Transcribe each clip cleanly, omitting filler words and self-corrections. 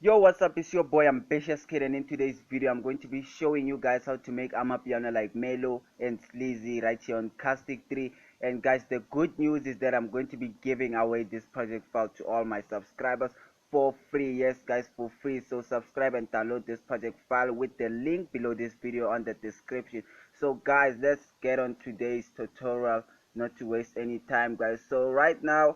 Yo, what's up? It's your boy Ambitious Kid, and in today's video I'm going to be showing you guys how to make Amapiano like Mellow and Sleazy right here on Caustic 3. And guys, the good news is that I'm going to be giving away this project file to all my subscribers for free. Yes guys, for free. So subscribe and download this project file with the link below this video on the description. So guys, let's get on today's tutorial, not to waste any time guys. So right now,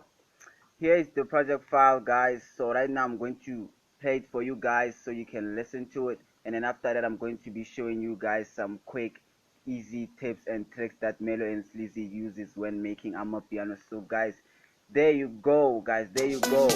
here is the project file guys. So right now I'm going to play it for you guys so you can listen to it, and then after that I'm going to be showing you guys some quick easy tips and tricks that Mellow and Sleazy uses when making Amapiano. So guys, there you go guys, there you go.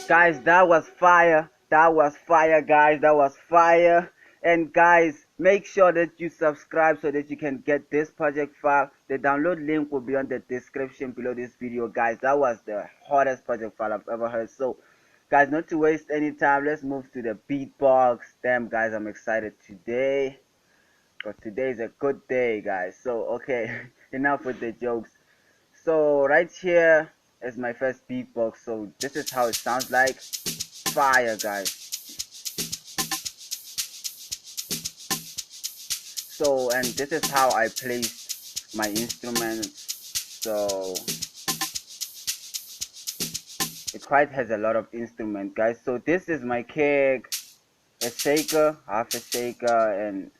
Guys, that was fire. That was fire guys, that was fire. And guys, make sure that you subscribe so that you can get this project file. The download link will be on the description below this video guys. That was the hottest project file I've ever heard. So guys, not to waste any time, let's move to the beatbox. Damn guys, I'm excited today, because today is a good day guys. So okay, enough with the jokes. So right here is my first beatbox. So this is how it sounds like. Fire guys. So, and this is how I placed my instruments. So it quite has a lot of instrument guys. So this is my kick, a shaker, half a shaker, and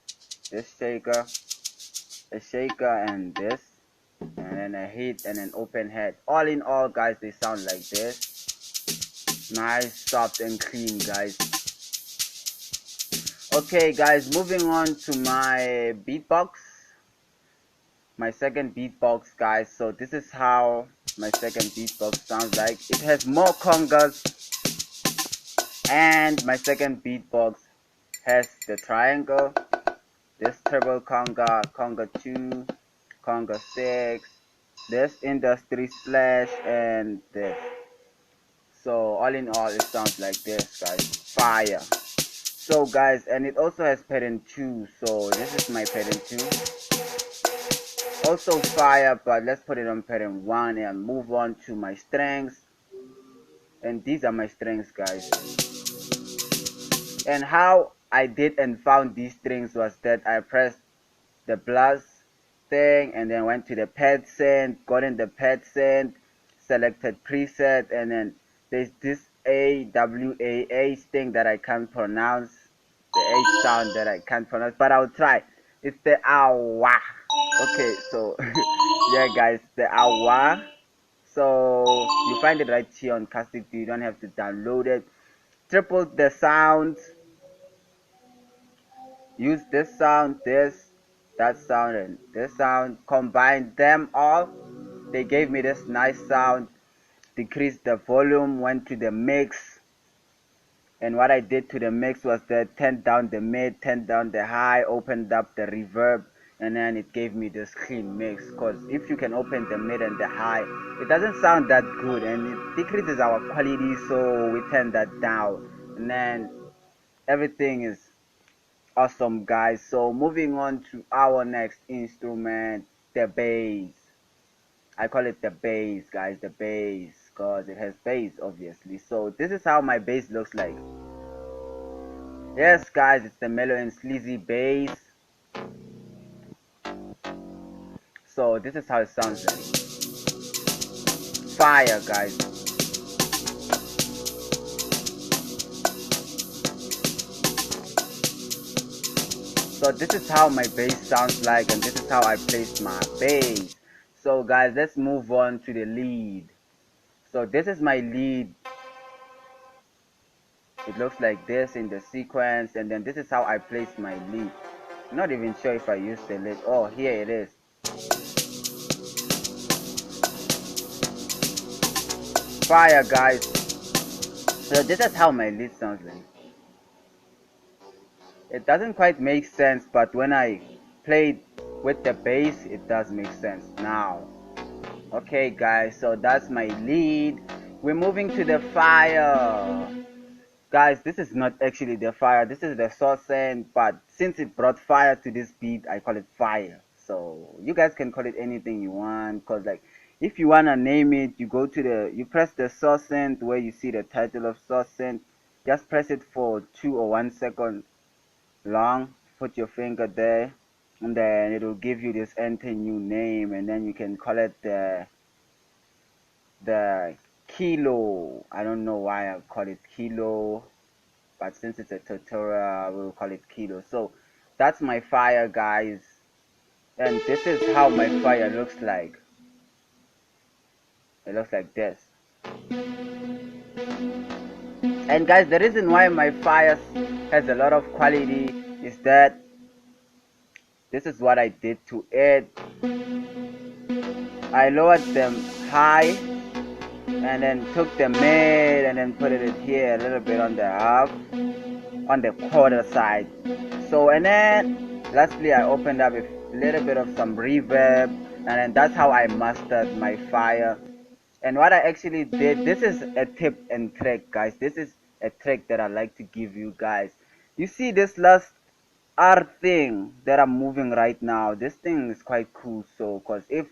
this shaker, a shaker, and this, and then a hit and an open head. All in all guys, they sound like this. Nice, soft and clean guys. Okay guys, moving on to my beatbox, my second beatbox guys. So this is how my second beatbox sounds like. It has more congas, and my second beatbox has the triangle, this treble conga, conga 2, conga 6, this industry splash, and this. So all in all, it sounds like this guys. Fire. So guys, and it also has pattern 2. So this is my pattern 2, also fire, but let's put it on pattern 1 and move on to my strings. And these are my strings guys. And how I did and found these strings was that I pressed the plus thing and then went to the pad synth, got in the pad synth, selected preset, and then there's this AWAA thing that I can't pronounce, the A sound that I can't pronounce, but I'll try. It's the awa. Okay, so yeah guys, the awa. So you find it right here on Caustic. You don't have to download it. Triple the sound. Use this sound, this, that sound, and this sound. Combine them all. They gave me this nice sound. Decrease the volume, went to the mix, and what I did to the mix was that turned down the mid, turned down the high, opened up the reverb, and then it gave me this clean mix. Because if you can open the mid and the high, it doesn't sound that good and it decreases our quality, so we turn that down, and then everything is awesome guys. So moving on to our next instrument, the bass. I call it the bass guys, the bass, because it has bass obviously. So this is how my bass looks like. Yes guys, it's the Mellow and Sleazy bass. So this is how it sounds like. Fire guys. So this is how my bass sounds like, and this is how I placed my bass. So guys, let's move on to the lead. So this is my lead. It looks like this in the sequence, and then this is how I placed my lead. Not even sure if I used the lead. Oh, here it is. Fire, guys. So this is how my lead sounds like. It doesn't quite make sense, but when I played with the bass, it does make sense now. Okay guys, so that's my lead. We're moving to the fire. Guys, this is not actually the fire, this is the source end, but since it brought fire to this beat, I call it fire. So you guys can call it anything you want, cause like if you wanna name it, you press the source end where you see the title of source end. Just press it for 2 or 1 second long, put your finger there, and then it will give you this enter new name, and then you can call it the kilo. I don't know why I call it kilo, but since it's a tutorial, we'll call it kilo. So that's my fire, guys, and this is how my fire looks like. It looks like this. And guys, the reason why my fire has a lot of quality is that this is what I did to it. I lowered them high and then took the mid and then put it here a little bit on the half, on the quarter side. So, and then lastly I opened up a little bit of some reverb, and then that's how I mastered my fire. And what I actually did, this is a tip and trick, guys. This is a trick that I like to give you guys. You see this last R thing that I'm moving right now, this thing is quite cool. So because if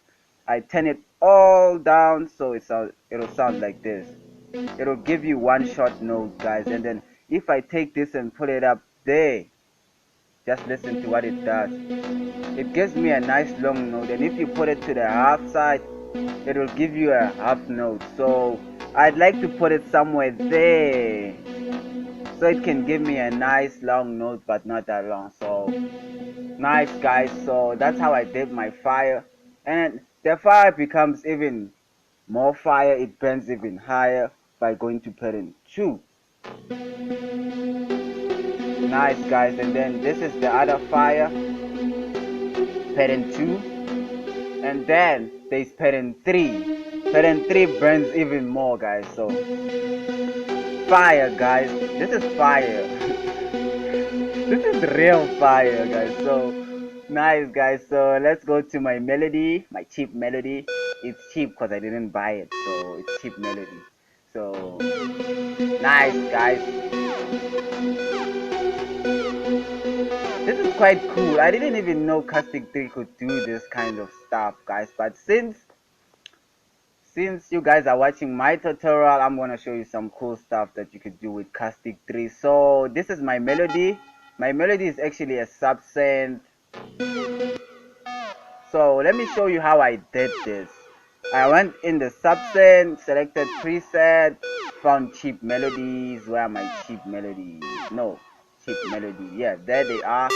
I turn it all down, so it'll sound like this. It'll give you one short note, guys, and then if I take this and put it up there, just listen to what it does. It gives me a nice long note, and if you put it to the half side, it will give you a half note. So I'd like to put it somewhere there, so it can give me a nice long note, but not that long. So nice, guys. So that's how I did my fire, and the fire becomes even more fire. It burns even higher by going to pattern 2. Nice, guys. And then this is the other fire, pattern 2, and then there's pattern 3. Pattern 3 burns even more, guys. So fire, guys. This is fire. This is real fire, guys. So nice, guys. So let's go to my melody, my cheap melody. It's cheap because I didn't buy it, so it's cheap melody. So nice, guys. This is quite cool. I didn't even know Caustic 3 could do this kind of stuff, guys. But since you guys are watching my tutorial, I'm gonna show you some cool stuff that you could do with Caustic 3. So this is my melody. My melody is actually a subset. So let me show you how I did this. I went in the subset, selected preset, found cheap melodies. Where are my cheap melodies? No, cheap melody. Yeah, there they are.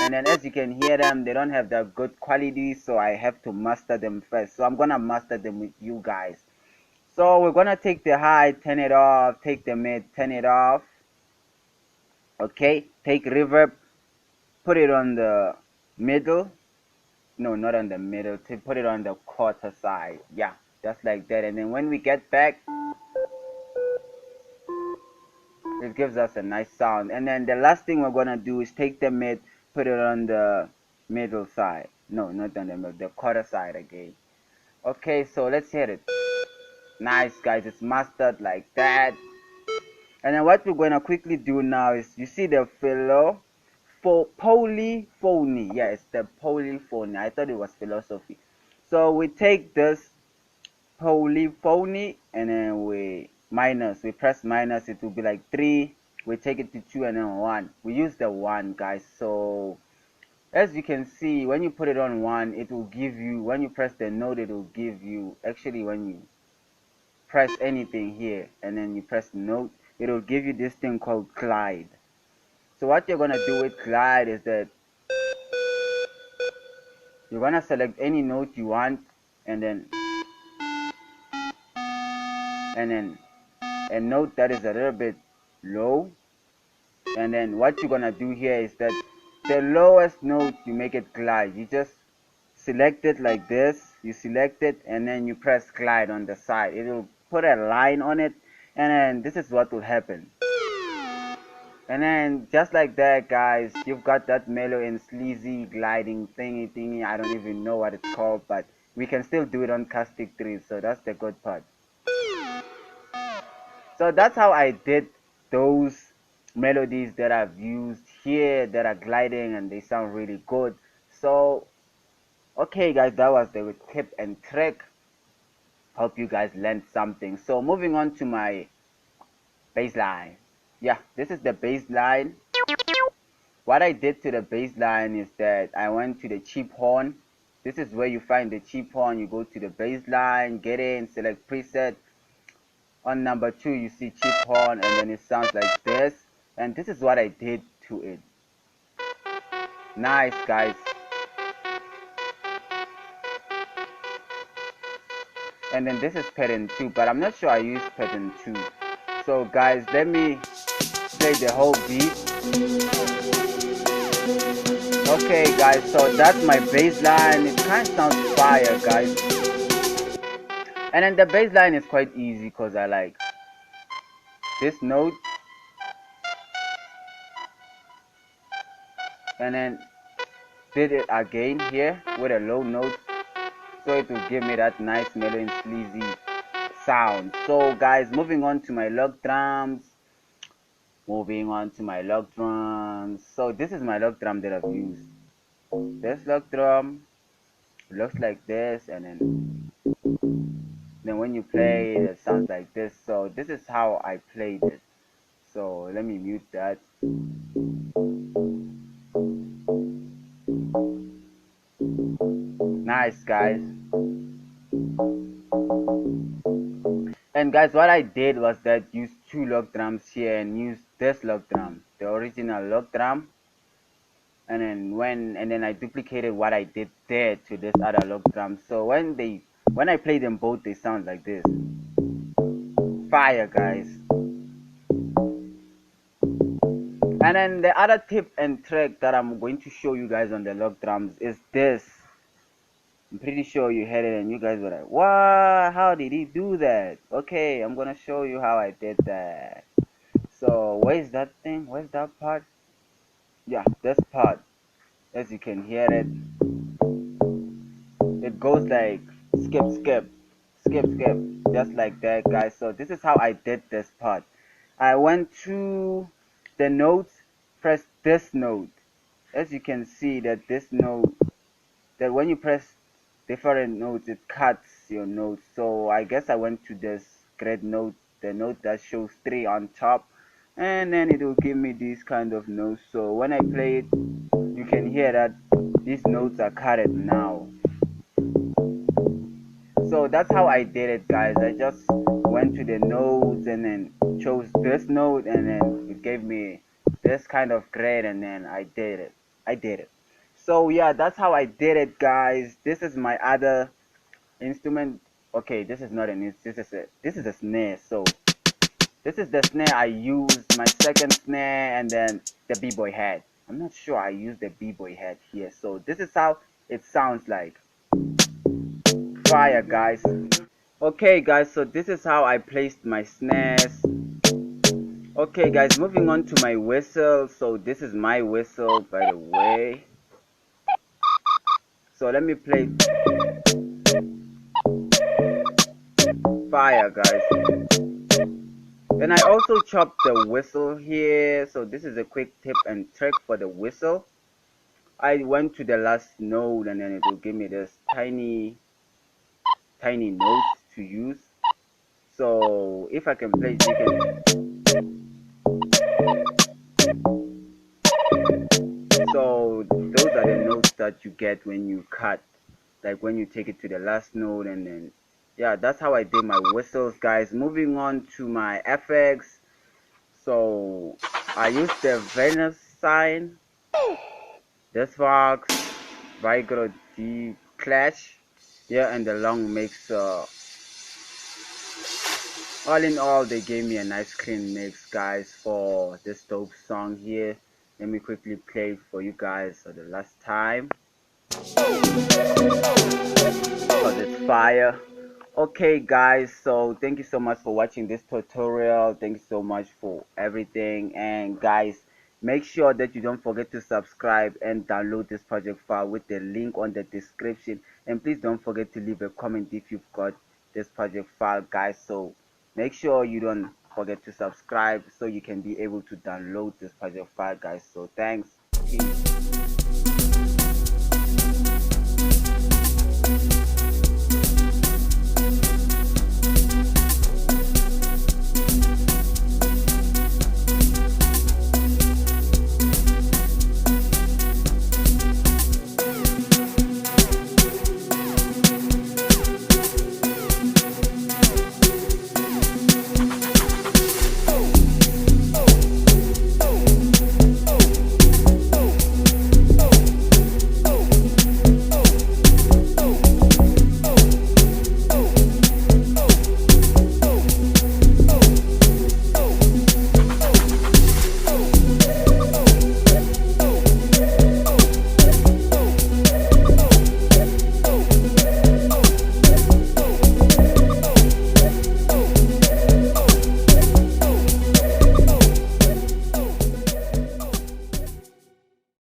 And then as you can hear them, they don't have that good quality, so I have to master them first. So I'm gonna master them with you guys. So we're gonna take the high, turn it off, take the mid, turn it off. Okay, take reverb, put it on the middle. No, not on the middle, to put it on the quarter side. Yeah, just like that. And then when we get back, it gives us a nice sound. And then the last thing we're gonna do is take the mid, put it on the middle side. No, not on the middle, the quarter side again. Okay, so let's hear it. Nice, guys, it's mastered like that. And then what we're gonna quickly do now is, you see the filo for polyphony. Yeah, it's the polyphony. I thought it was philosophy. So we take this polyphony and then we press minus, it will be like 3. We take it to 2 and then 1. We use the 1, guys. So as you can see, when you put it on 1, it will give you, when you press the note, it will give you, actually when you press anything here and then you press note, it will give you this thing called glide. So what you're gonna do with glide is that you're gonna select any note you want, and then a note that is a little bit low, and then what you're gonna do here is that the lowest note you make it glide. You just select it like this, you select it, and then you press glide on the side. It will put a line on it, and then this is what will happen. And then just like that, guys, you've got that mellow and sleazy gliding thingy. I don't even know what it's called, but we can still do it on Caustic 3, so that's the good part. So that's how I did those melodies that I've used here that are gliding and they sound really good. So okay guys, that was the tip and trick. Hope you guys learned something. So moving on to my bass line. Yeah, this is the bass line. What I did to the bass line is that I went to the cheap horn. This is where you find the cheap horn. You go to the bass line, get in, select preset. On number 2 you see cheap horn, and then it sounds like this, and this is what I did to it. Nice guys. And then this is pattern 2, but I'm not sure I used pattern 2. So guys, let me play the whole beat. Okay guys, so that's my bass line. It kind of sounds fire guys. And then the bass line is quite easy because I like this note, and then did it again here with a low note, so it will give me that nice mellow and sleazy sound. So guys, moving on to my log drums. So this is my log drum that I've used. This log drum looks like this, and then when you play it, it sounds like this. So this is how I played it. So let me mute that. Nice guys. And guys, what I did was that use 2 log drums here and use this log drum, the original log drum, and then I duplicated what I did there to this other log drum. So when I play them both, they sound like this. Fire guys. And then the other tip and trick that I'm going to show you guys on the log drums is this. I'm pretty sure you heard it and you guys were like, what? How did he do that? Okay, I'm gonna show you how I did that. So where's that thing? Where's that part? Yeah, this part. As you can hear it, it goes like skip, skip, skip, skip, just like that guys. So this is how I did this part. I went to the notes, press this note. As you can see that this note, that when you press different notes, it cuts your notes. So I guess I went to this great note, the note that shows 3 on top, and then it will give me these kind of notes. So when I play it, you can hear that these notes are cutted now. So that's how I did it guys. I just went to the notes and then chose this note, and then it gave me this kind of grade, and then I did it. So yeah, that's how I did it guys. This is my other instrument. Okay, this is not an instrument, this is a snare. So this is the snare I used, my second snare, and then the b-boy head. I'm not sure I used the b-boy head here. So this is how it sounds like. Fire guys. Okay guys, so this is how I placed my snares. Okay guys, moving on to my whistle. So this is my whistle, by the way. So let me play. Fire guys. Then I also chopped the whistle here. So this is a quick tip and trick for the whistle. I went to the last note, and then it will give me this tiny notes to use. So if I can play, you can. So those are the notes that you get when you cut, like when you take it to the last note. And then yeah, that's how I did my whistles guys. Moving on to my effects. So I used the Venus sign, this box, Vigro D clash, yeah, and the long mix. All in all, they gave me a nice clean mix, guys, for this dope song here. Let me quickly play it for you guys for the last time because it's fire. Okay, guys, so thank you so much for watching this tutorial. Thank you so much for everything. And guys, make sure that you don't forget to subscribe and download this project file with the link on the description. And please don't forget to leave a comment if you've got this project file, guys. So make sure you don't forget to subscribe so you can be able to download this project file, guys. So thanks. Peace.